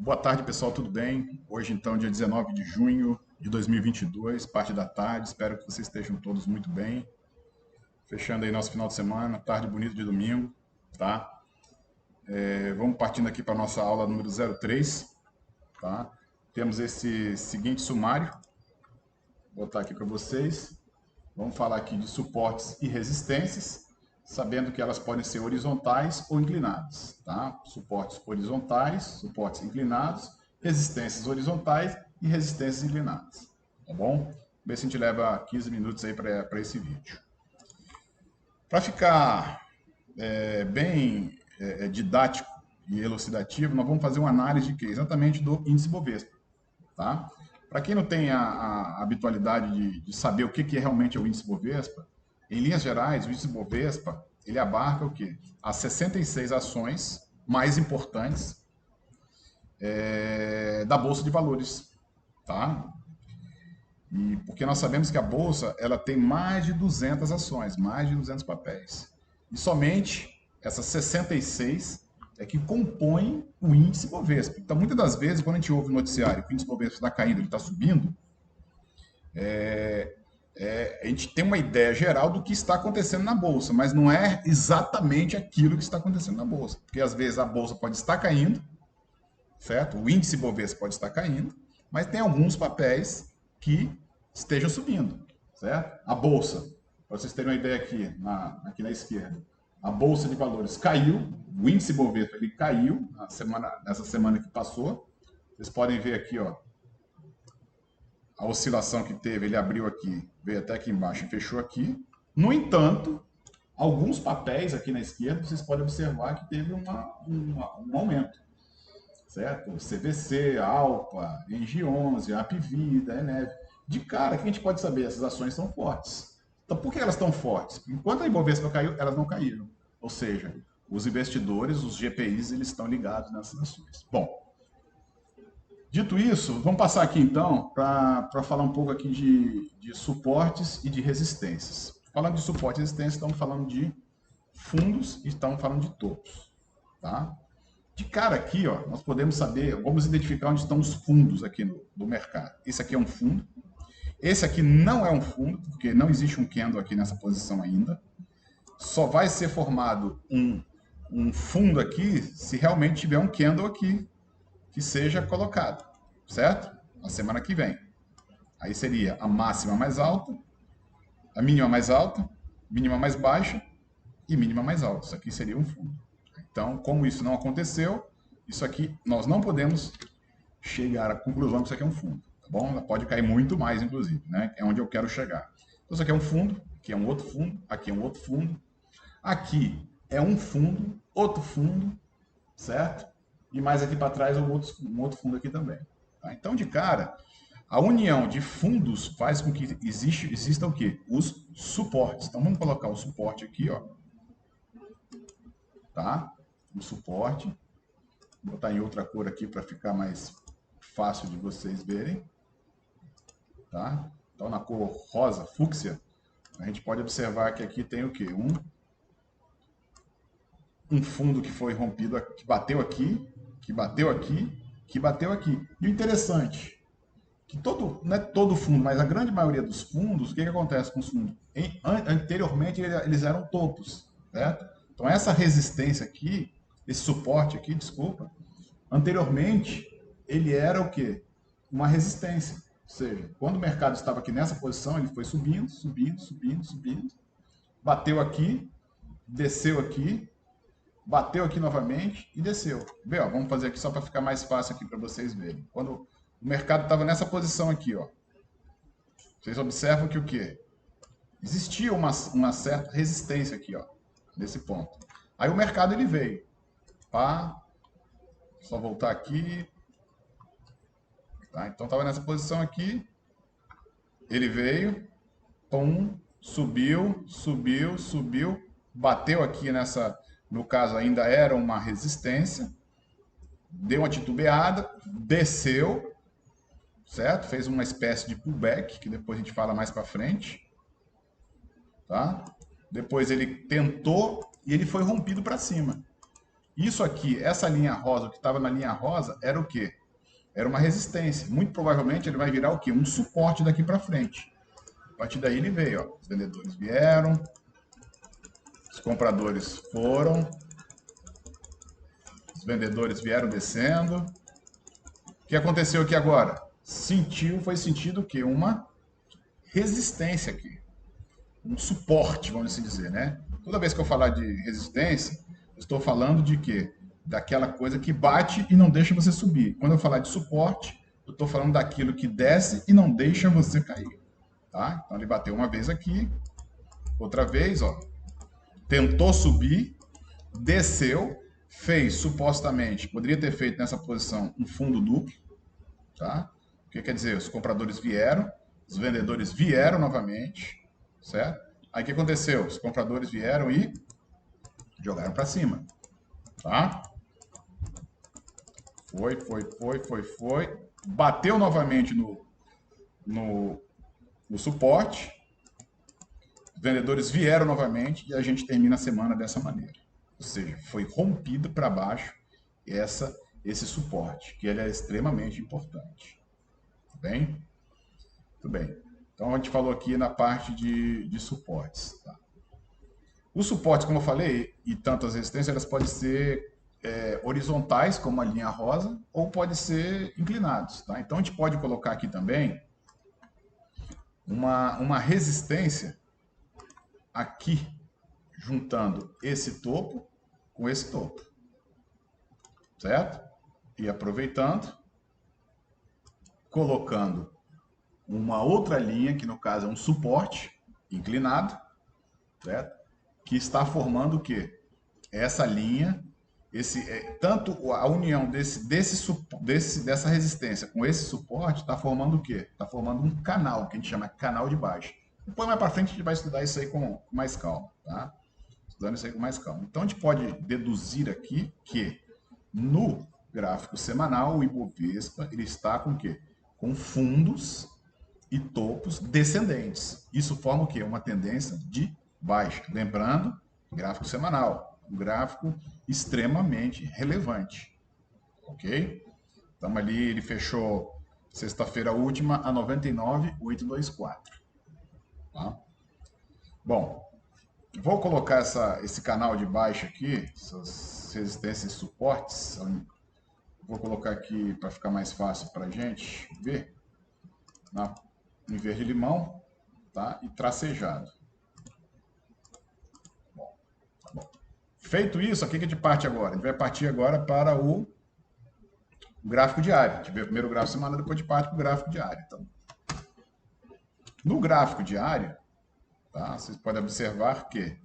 Boa tarde, pessoal, tudo bem? Hoje, então, dia 19 de junho de 2022, parte da tarde. Espero que vocês estejam todos muito bem. Fechando aí nosso final de semana, tarde bonita de domingo, tá? Vamos partindo aqui para a nossa aula número 03, tá? Temos esse seguinte sumário, vou botar aqui para vocês. Vamos falar aqui de suportes e resistências, sabendo que elas podem ser horizontais ou inclinadas, tá? Suportes horizontais, suportes inclinados, resistências horizontais e resistências inclinadas, tá bom? Vamos ver se a gente leva 15 minutos aí para esse vídeo. Para ficar bem didático e elucidativo, nós vamos fazer uma análise de quê? Exatamente do índice Bovespa, tá? Para quem não tem a habitualidade de saber o que é realmente o índice Bovespa, em linhas gerais, o índice Bovespa, ele abarca o quê? As 66 ações mais importantes da Bolsa de Valores, tá? E porque nós sabemos que a Bolsa, ela tem mais de 200 ações, mais de 200 papéis. E somente essas 66 é que compõem o índice Bovespa. Então, muitas das vezes, quando a gente ouve no noticiário que o índice Bovespa está caindo, ele está subindo, a gente tem uma ideia geral do que está acontecendo na Bolsa, mas não é exatamente aquilo que está acontecendo na Bolsa. Porque às vezes a Bolsa pode estar caindo, certo? O índice Bovespa pode estar caindo, mas tem alguns papéis que estejam subindo, certo? A Bolsa, para vocês terem uma ideia aqui na esquerda, a Bolsa de Valores caiu, o índice Bovespa ele caiu nessa semana que passou. Vocês podem ver aqui, ó, a oscilação que teve, ele abriu aqui, veio até aqui embaixo e fechou aqui. No entanto, alguns papéis aqui na esquerda, vocês podem observar que teve um aumento, certo? CVC, Alpa, Engie 11, Apvida, Eneve. De cara, que a gente pode saber? Essas ações são fortes. Então, por que elas estão fortes? Enquanto a Ibovespa caiu, elas não caíram. Ou seja, os investidores, os GPIs, eles estão ligados nessas ações. Bom, dito isso, vamos passar aqui então para falar um pouco aqui de suportes e de resistências. Falando de suporte e resistência, estamos falando de fundos e estamos falando de topos, tá? De cara aqui, ó, nós podemos saber, vamos identificar onde estão os fundos aqui no mercado. Esse aqui é um fundo. Esse aqui não é um fundo, porque não existe um candle aqui nessa posição ainda. Só vai ser formado um fundo aqui se realmente tiver um candle aqui que seja colocado, certo? Na semana que vem. Aí seria a máxima mais alta, a mínima mais alta, mínima mais baixa e mínima mais alta. Isso aqui seria um fundo. Então, como isso não aconteceu, isso aqui nós não podemos chegar à conclusão que isso aqui é um fundo, tá bom? Ela pode cair muito mais, inclusive, né? É onde eu quero chegar. Então, isso aqui é um fundo, aqui é um outro fundo, aqui é um outro fundo, aqui é um fundo, outro fundo, certo? E mais aqui para trás um outro fundo aqui também. Tá? Então, de cara, a união de fundos faz com que exista o quê? Os suportes. Então, vamos colocar o suporte aqui, ó. Tá? O suporte. Vou botar em outra cor aqui para ficar mais fácil de vocês verem. Tá? Então, na cor rosa, fúcsia, a gente pode observar que aqui tem o quê? Um fundo que foi rompido, que bateu aqui, que bateu aqui, que bateu aqui. E o interessante, que não é todo fundo, mas a grande maioria dos fundos, o que acontece com os fundos? Anteriormente, eles eram topos, certo? Então, essa resistência aqui, esse suporte aqui, desculpa, anteriormente, ele era o quê? Uma resistência. Ou seja, quando o mercado estava aqui nessa posição, ele foi subindo, subindo, subindo, subindo, bateu aqui, desceu aqui, bateu aqui novamente e desceu. Vê, ó, vamos fazer aqui só para ficar mais fácil aqui para vocês verem. Quando o mercado estava nessa posição aqui, ó, vocês observam que o quê? Existia uma certa resistência aqui, ó, nesse ponto. Aí o mercado ele veio, pá, só voltar aqui, tá? Então estava nessa posição aqui, ele veio, pum, subiu, subiu, subiu, bateu aqui nessa, no caso ainda era uma resistência, deu uma titubeada, desceu, certo? Fez uma espécie de pullback, que depois a gente fala mais para frente, tá? Depois ele tentou e ele foi rompido para cima. Isso aqui, essa linha rosa, o que estava na linha rosa, era o quê? Era uma resistência. Muito provavelmente ele vai virar o quê? Um suporte daqui para frente. A partir daí ele veio, ó. Os vendedores vieram, os compradores foram, os vendedores vieram descendo. O que aconteceu aqui agora? Foi sentido o quê? Uma resistência aqui. Um suporte, vamos assim dizer, né? Toda vez que eu falar de resistência, eu estou falando de quê? Daquela coisa que bate e não deixa você subir. Quando eu falar de suporte, eu estou falando daquilo que desce e não deixa você cair. Tá? Então ele bateu uma vez aqui, outra vez, ó, tentou subir, desceu, fez supostamente, poderia ter feito nessa posição um fundo duplo, tá? O que quer dizer? Os compradores vieram, os vendedores vieram novamente, certo? Aí o que aconteceu? Os compradores vieram e jogaram para cima, tá? Foi. Bateu novamente no suporte. Os vendedores vieram novamente e a gente termina a semana dessa maneira. Ou seja, foi rompido para baixo esse suporte, que ele é extremamente importante. Tudo bem? Tudo bem. Então a gente falou aqui na parte de suportes. Tá? Os suportes, como eu falei, e tanto as resistências, elas podem ser horizontais, como a linha rosa, ou podem ser inclinados. Tá? Então a gente pode colocar aqui também uma resistência aqui, juntando esse topo com esse topo. Certo? E aproveitando, colocando uma outra linha, que no caso é um suporte inclinado, certo? Que está formando o quê? Essa linha, tanto a união dessa resistência com esse suporte está formando o quê? Está formando um canal, que a gente chama canal de baixo. Depois, mais para frente, a gente vai estudar isso aí com mais calma, tá? Estudando isso aí com mais calma. Então, a gente pode deduzir aqui que no gráfico semanal, o Ibovespa ele está com o quê? Com fundos e topos descendentes. Isso forma o quê? Uma tendência de baixa. Lembrando, gráfico semanal, um gráfico extremamente relevante. Ok? Então ali ele fechou sexta-feira última a 99,824. Tá? Bom, vou colocar esse canal de baixa aqui, essas resistências e suportes. Vou colocar aqui para ficar mais fácil para a gente ver. Em verde limão, tá? E tracejado. Bom, tá bom. Feito isso, aqui que a gente parte agora? A gente vai partir agora para o gráfico diário. A gente vê primeiro o gráfico semanal, depois a gente parte para o gráfico diário. Então, no gráfico diário, tá? Vocês podem observar que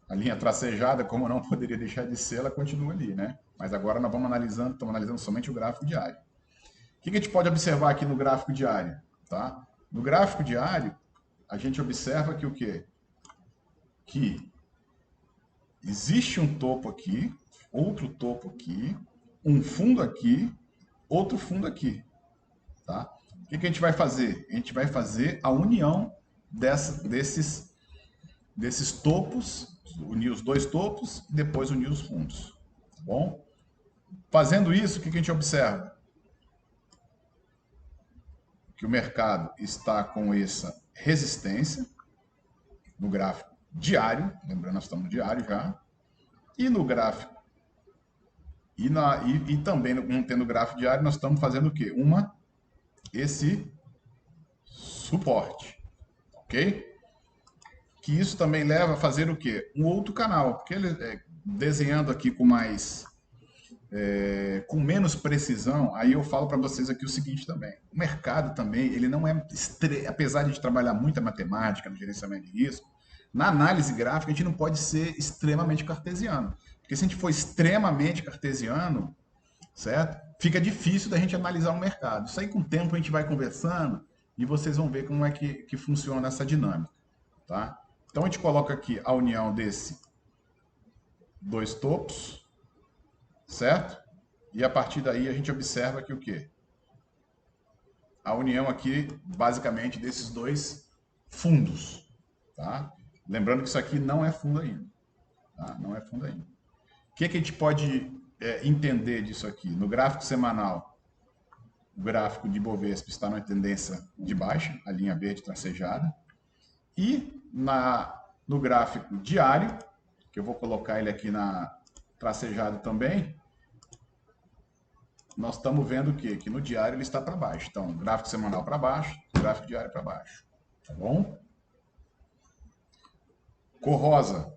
a linha tracejada, como não poderia deixar de ser, ela continua ali, né? Mas agora nós estamos analisando somente o gráfico diário. O que a gente pode observar aqui no gráfico diário? Tá? No gráfico diário, a gente observa que o quê? Que existe um topo aqui, outro topo aqui, um fundo aqui, outro fundo aqui. Tá? O que a gente vai fazer? A gente vai fazer a união desses topos, unir os dois topos e depois unir os fundos. Tá bom? Fazendo isso, o que a gente observa? Que o mercado está com essa resistência no gráfico diário, lembrando, nós estamos no diário já, e no gráfico, e também não tendo gráfico diário, nós estamos fazendo o quê? Esse suporte, ok? Que isso também leva a fazer o quê? Um outro canal, porque ele desenhando aqui com menos precisão, aí eu falo para vocês aqui o seguinte também. O mercado também, ele não é, apesar de trabalhar muita matemática no gerenciamento de risco, na análise gráfica a gente não pode ser extremamente cartesiano. Porque se a gente for extremamente cartesiano, certo? Fica difícil da gente analisar um mercado. Isso aí com o tempo a gente vai conversando e vocês vão ver como é que funciona essa dinâmica, tá? Então a gente coloca aqui a união desse dois topos, certo? E a partir daí a gente observa que o quê? A união aqui, basicamente, desses dois fundos, tá? Lembrando que isso aqui não é fundo ainda, tá? Não é fundo ainda. O que a gente pode entender disso aqui? No gráfico semanal, o gráfico de Ibovespa está numa tendência de baixa, a linha verde tracejada. E no gráfico diário, que eu vou colocar ele aqui na tracejado também, nós estamos vendo o quê? Que no diário ele está para baixo. Então, gráfico semanal para baixo, gráfico diário para baixo. Tá bom? Cor rosa.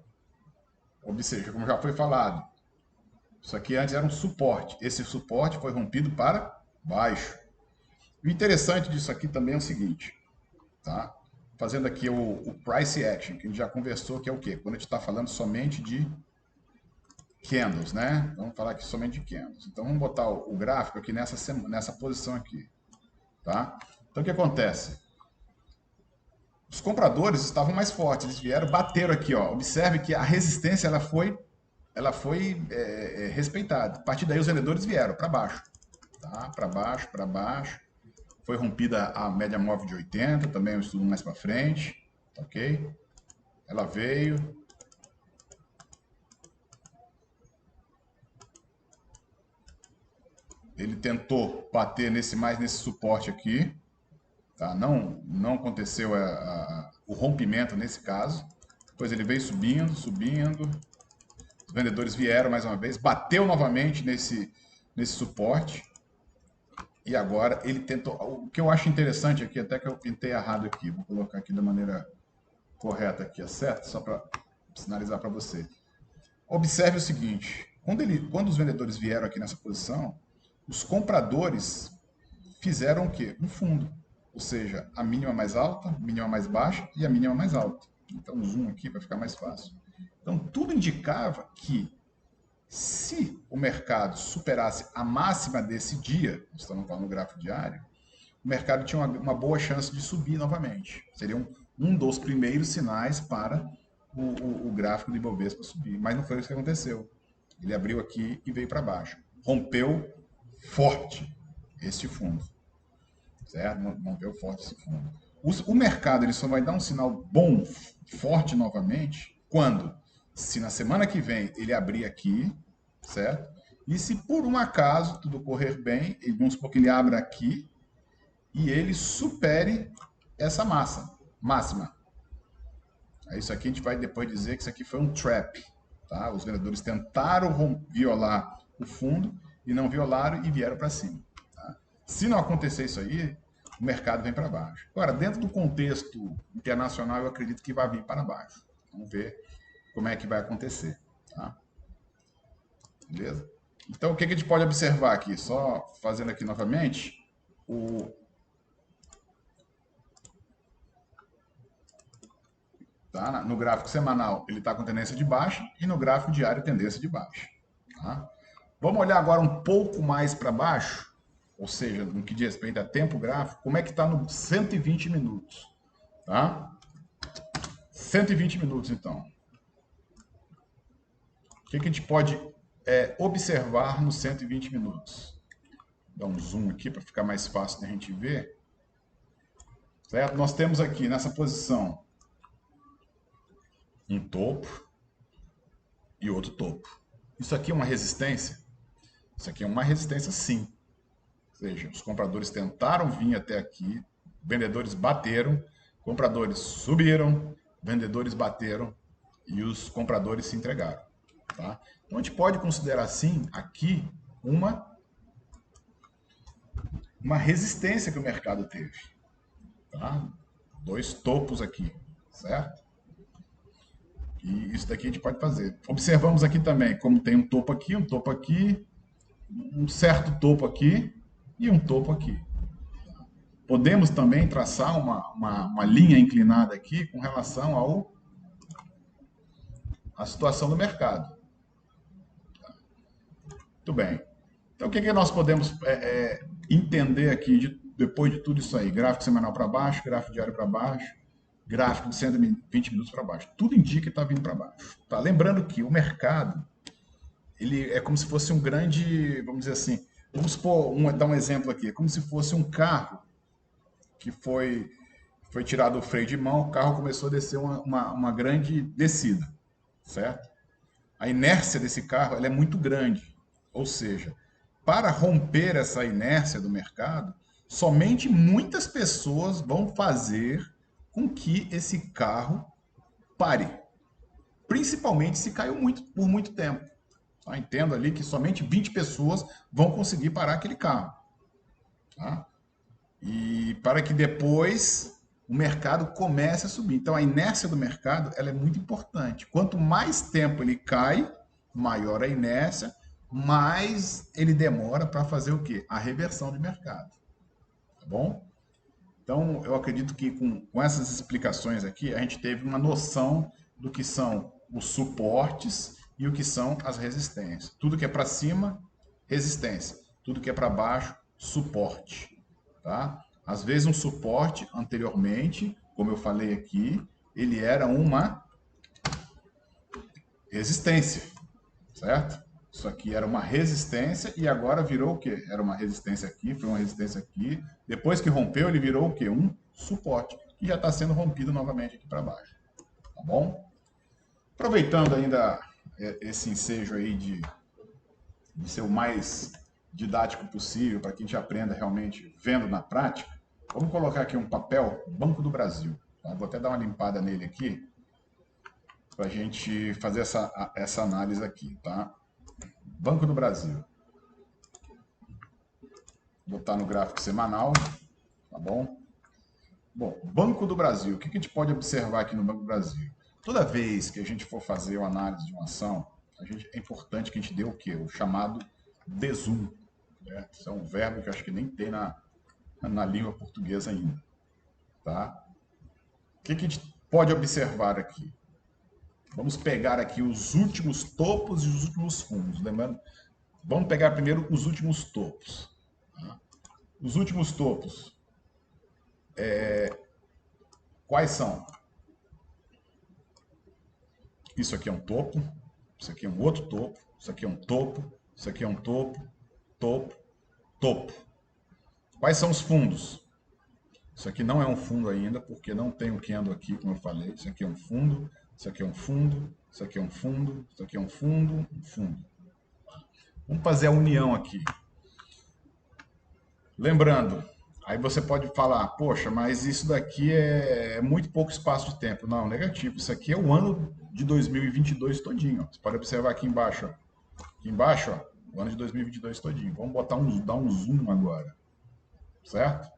Observe, como já foi falado. Isso aqui antes era um suporte. Esse suporte foi rompido para baixo. O interessante disso aqui também é o seguinte, tá? Fazendo aqui o price action, que a gente já conversou, que é o quê? Quando a gente está falando somente de candles, né? Vamos falar aqui somente de candles. Então, vamos botar o gráfico aqui nessa posição aqui, tá? Então, o que acontece? Os compradores estavam mais fortes, eles vieram, bateram aqui, ó. Observe que a resistência ela foi respeitada. A partir daí, os vendedores vieram para baixo, tá? Para baixo, para baixo. Foi rompida a média móvel de 80, também eu estudo mais para frente, ok? Ela veio. Ele tentou bater mais nesse suporte aqui, tá? Não aconteceu o rompimento nesse caso. Depois ele veio subindo, subindo. Os vendedores vieram mais uma vez, bateu novamente nesse suporte. E agora ele tentou. O que eu acho interessante aqui, até que eu pintei errado aqui, vou colocar aqui da maneira correta aqui, certo? Só para sinalizar para você. Observe o seguinte: quando os vendedores vieram aqui nessa posição, os compradores fizeram o quê? Um fundo. Ou seja, a mínima mais alta, a mínima mais baixa e a mínima mais alta. Então, zoom aqui vai ficar mais fácil. Então, tudo indicava que se o mercado superasse a máxima desse dia, estamos falando no gráfico diário, o mercado tinha uma boa chance de subir novamente. Seria um dos primeiros sinais para o gráfico do Ibovespa subir. Mas não foi isso que aconteceu. Ele abriu aqui e veio para baixo. Rompeu forte este fundo. Certo? Rompeu forte esse fundo. O mercado ele só vai dar um sinal bom, forte novamente, quando? Se na semana que vem ele abrir aqui, certo? E se por um acaso tudo correr bem, vamos supor que ele abra aqui e ele supere essa máxima. Isso aqui a gente vai depois dizer que isso aqui foi um trap. Tá? Os vendedores tentaram violar o fundo e não violaram e vieram para cima. Tá? Se não acontecer isso aí, o mercado vem para baixo. Agora, dentro do contexto internacional, eu acredito que vai vir para baixo. Vamos ver como é que vai acontecer. Tá? Beleza? Então, o que a gente pode observar aqui? Só fazendo aqui novamente, tá? No gráfico semanal, ele está com tendência de baixa e no gráfico diário, tendência de baixa. Tá? Vamos olhar agora um pouco mais para baixo, ou seja, no que diz respeito a tempo gráfico, como é que está no 120 minutos. Tá? 120 minutos, então. O que a gente pode observar nos 120 minutos? Vou dar um zoom aqui para ficar mais fácil da gente ver. Certo? Nós temos aqui nessa posição um topo e outro topo. Isso aqui é uma resistência? Isso aqui é uma resistência, sim. Ou seja, os compradores tentaram vir até aqui, vendedores bateram, compradores subiram, vendedores bateram e os compradores se entregaram. Tá? Então, a gente pode considerar, sim, aqui uma resistência que o mercado teve. Tá? Dois topos aqui, certo? E isso daqui a gente pode fazer. Observamos aqui também como tem um topo aqui, um certo topo aqui e um topo aqui. Podemos também traçar uma linha inclinada aqui com relação à situação do mercado. Muito bem. Então, o que nós podemos entender aqui depois de tudo isso aí? Gráfico semanal para baixo, gráfico diário para baixo, gráfico de 120 minutos para baixo. Tudo indica que está vindo para baixo. Tá? Lembrando que o mercado ele é como se fosse um grande, vamos dizer assim, vamos supor, dar um exemplo aqui, é como se fosse um carro que foi tirado o freio de mão, o carro começou a descer uma grande descida, certo? a inércia desse carro ela é muito grande. Ou seja, para romper essa inércia do mercado, somente muitas pessoas vão fazer com que esse carro pare. Principalmente se caiu muito, por muito tempo. Tá? Entendo ali que somente 20 pessoas vão conseguir parar aquele carro. Tá? E para que depois o mercado comece a subir. Então a inércia do mercado ela é muito importante. Quanto mais tempo ele cai, maior a inércia, mais ele demora para fazer o quê? A reversão de mercado. Tá bom? Então eu acredito que com essas explicações aqui, a gente teve uma noção do que são os suportes e o que são as resistências. Tudo que é para cima, resistência. Tudo que é para baixo, suporte. Tá? Às vezes um suporte anteriormente, como eu falei aqui, ele era uma resistência, certo? Isso aqui era uma resistência e agora virou o quê? Era uma resistência aqui, foi uma resistência aqui. Depois que rompeu, ele virou o quê? Um suporte, que já está sendo rompido novamente aqui para baixo. Tá bom? Aproveitando ainda esse ensejo aí de ser o mais didático possível, para que a gente aprenda realmente vendo na prática, vamos colocar aqui um papel Banco do Brasil. Tá? Vou até dar uma limpada nele aqui, para a gente fazer essa análise aqui. Tá? Banco do Brasil. Vou botar no gráfico semanal, tá bom? Bom, Banco do Brasil. O que a gente pode observar aqui no Banco do Brasil? Toda vez que a gente for fazer uma análise de uma ação, é importante que a gente dê o quê? O chamado dezoom. Né? Isso é um verbo que eu acho que nem tem na língua portuguesa ainda. Tá? O que a gente pode observar aqui? Vamos pegar aqui os últimos topos e os últimos fundos. Lembrando, vamos pegar primeiro os últimos topos. Tá? Os últimos topos, quais são? Isso aqui é um topo, isso aqui é um outro topo, isso aqui é um topo, isso aqui é um topo, topo, topo. Quais são os fundos? Isso aqui não é um fundo ainda, porque não tem o candle aqui, como eu falei. Isso aqui é um fundo, isso aqui é um fundo, isso aqui é um fundo, isso aqui é um fundo, um fundo. Vamos fazer a união aqui. Lembrando, aí você pode falar, poxa, mas isso daqui é muito pouco espaço de tempo. Não, negativo. Isso aqui é o ano de 2022 todinho. Ó. Você pode observar aqui embaixo. Ó. Aqui embaixo, ó, o ano de 2022 todinho. Vamos dar um zoom agora. Certo?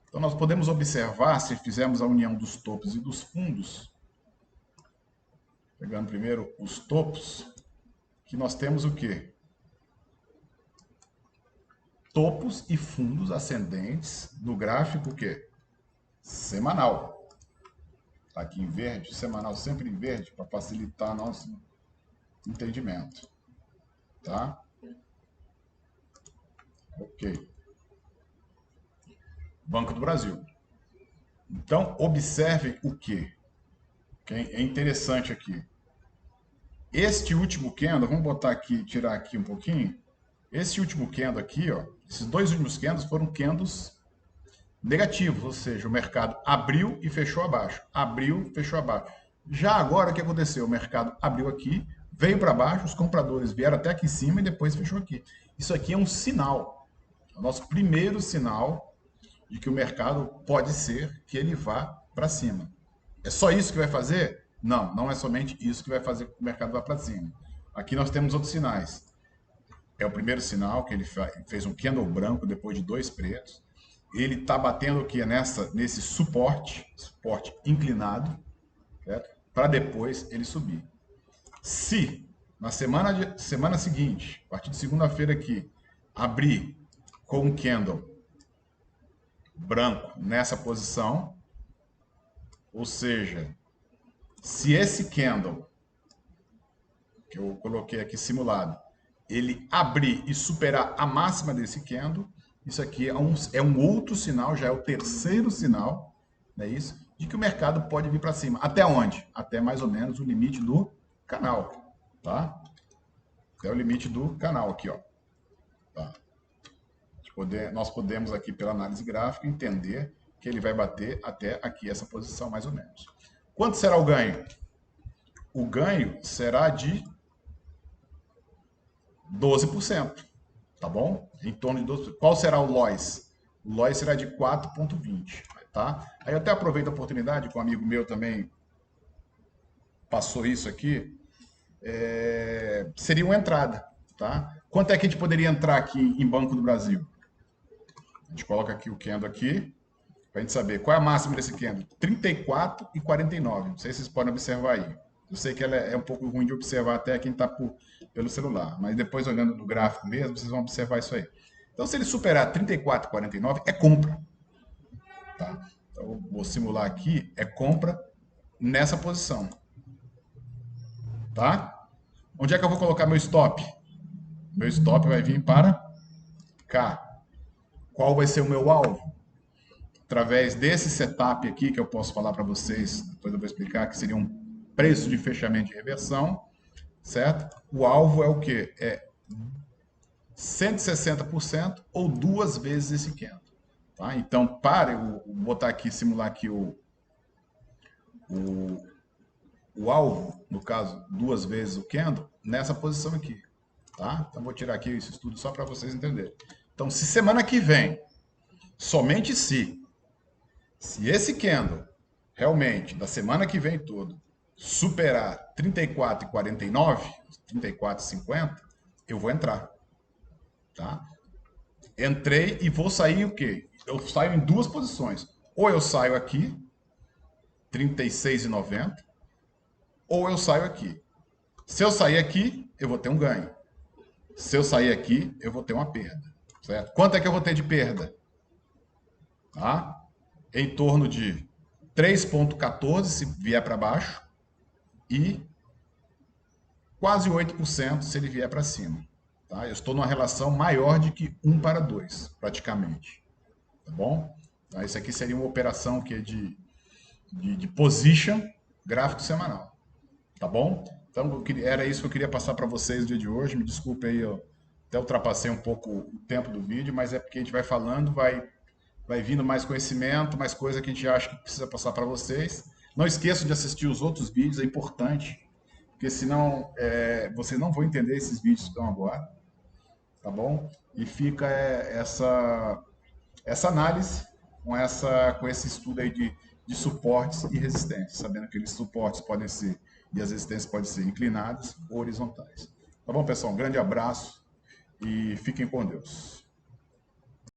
Então, nós podemos observar, se fizermos a união dos topos e dos fundos, pegando primeiro os topos, que nós temos o quê? Topos e fundos ascendentes no gráfico o quê? Semanal. Está aqui em verde, semanal sempre em verde, para facilitar nosso entendimento. Tá? Ok. Banco do Brasil. Então, observe o quê? Que é interessante aqui. Este último candle, vamos botar aqui, tirar aqui um pouquinho. Esse último candle aqui, ó, esses dois últimos candles foram candles negativos, ou seja, o mercado abriu e fechou abaixo. Abriu, fechou abaixo. Já agora, o que aconteceu? O mercado abriu aqui, veio para baixo, os compradores vieram até aqui em cima e depois fechou aqui. Isso aqui é um sinal. É o nosso primeiro sinal de que o mercado pode ser que ele vá para cima. É só isso que vai fazer? Não, não é somente isso que vai fazer que o mercado vá para cima. Aqui nós temos outros sinais. É o primeiro sinal que ele fez um candle branco depois de dois pretos. Ele está batendo o que nesse suporte inclinado, para depois ele subir. Se na semana seguinte, a partir de segunda-feira aqui, abrir com um candle branco nessa posição, ou seja, se esse candle que eu coloquei aqui simulado, ele abrir e superar a máxima desse candle, isso aqui é um outro sinal, já é o terceiro sinal, não é isso? De que o mercado pode vir para cima. Até onde? Até mais ou menos o limite do canal, tá? Até o limite do canal aqui, ó. Tá? Nós podemos aqui, pela análise gráfica, entender que ele vai bater até aqui, essa posição mais ou menos. Quanto será o ganho? O ganho será de 12%, tá bom? Em torno de 12%. Qual será o LOIS? O LOIS será de 4,20, tá? Aí eu até aproveito a oportunidade, que um amigo meu também passou isso aqui, seria uma entrada, tá? Quanto é que a gente poderia entrar aqui em Banco do Brasil? A gente coloca aqui o candle aqui, para a gente saber qual é a máxima desse candle. 34,49. Não sei se vocês podem observar aí. Eu sei que ela é um pouco ruim de observar até quem está pelo celular, mas depois olhando no gráfico mesmo, vocês vão observar isso aí. Então, se ele superar 34,49, é compra. Tá? Então, eu vou simular aqui, é compra nessa posição. Tá? Onde é que eu vou colocar meu stop? Meu stop vai vir para cá. Qual vai ser o meu alvo? Através desse setup aqui, que eu posso falar para vocês, depois eu vou explicar, que seria um preço de fechamento de reversão, certo? O alvo é o quê? É 160% ou duas vezes esse candle. Tá? Então, para eu botar aqui, simular aqui o alvo, no caso, duas vezes o candle, nessa posição aqui. Tá? Então, vou tirar aqui esse estudo só para vocês entenderem. Então, se semana que vem, somente se esse candle realmente, da semana que vem todo, superar 34,49, 34,50, eu vou entrar. Tá? Entrei e vou sair o quê? Eu saio em duas posições. Ou eu saio aqui, 36,90, ou eu saio aqui. Se eu sair aqui, eu vou ter um ganho. Se eu sair aqui, eu vou ter uma perda. Certo? Quanto é que eu vou ter de perda? Tá? Em torno de 3,14 se vier para baixo e quase 8% se ele vier para cima. Tá? Eu estou numa relação maior de que 1 para 2, praticamente. Tá bom? Então, isso aqui seria uma operação que é de position gráfico semanal. Tá bom? Então, era isso que eu queria passar para vocês no dia de hoje. Me desculpe aí, eu até ultrapassei um pouco o tempo do vídeo, mas é porque a gente vai falando, vai vindo mais conhecimento, mais coisa que a gente acha que precisa passar para vocês. Não esqueçam de assistir os outros vídeos, é importante, porque senão vocês não vão entender esses vídeos que estão agora, tá bom? E fica essa análise com esse estudo aí de suportes e resistências, sabendo que os suportes podem ser e as resistências podem ser inclinadas ou horizontais. Tá bom, pessoal? Um grande abraço e fiquem com Deus.